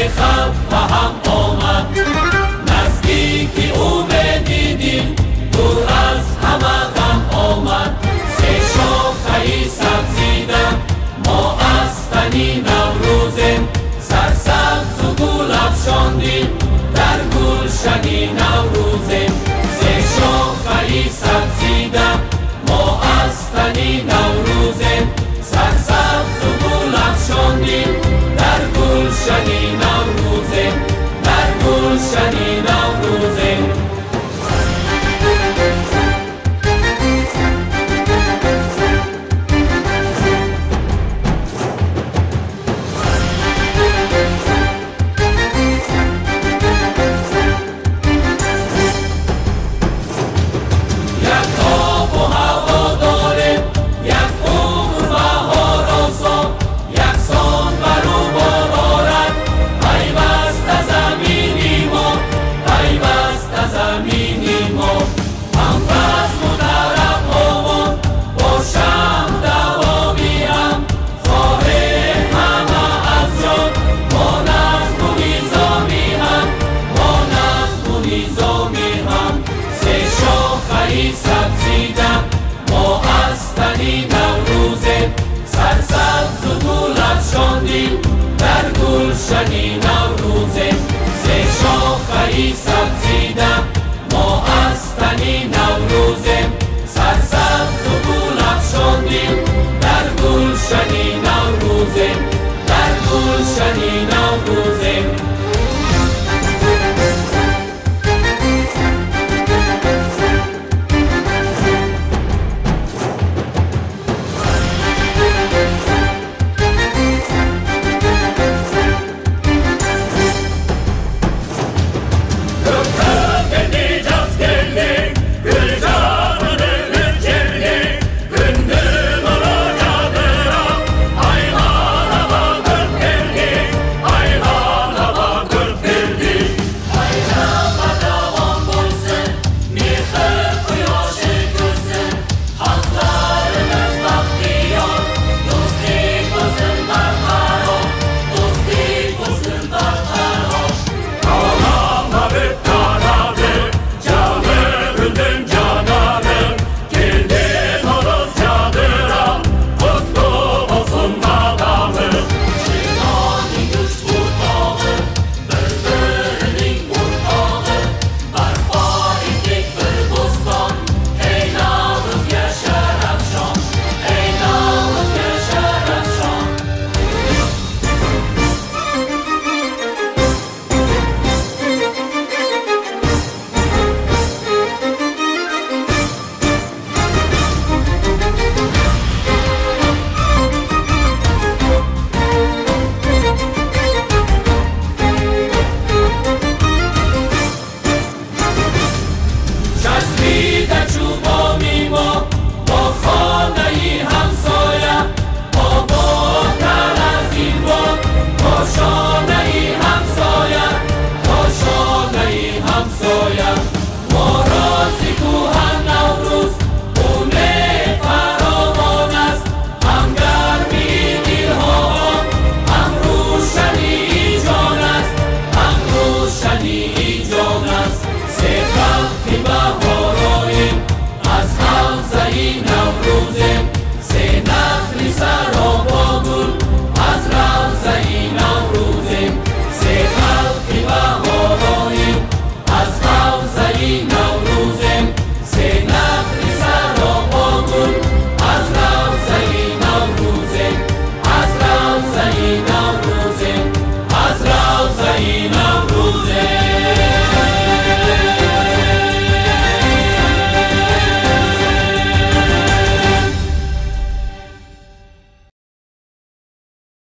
خلق و هم آمد. نزدیکی او بدیدیم دور از همه غم آمد. سه شاخه سبزیده ما از تنی نوروزیم، سرسبز و گل افشاندیم در گلشنی نوروزیم. سه شاخه سبزیده ما از تنی نوروزیم، سرسبز و گل افشاندیم در گلشنی نوروزیم، در گلشنی نوروزیم. سبزیده ما از تنی نوروزیم، سرسبز و گل افشاندیم در گلشنی نوروزیم.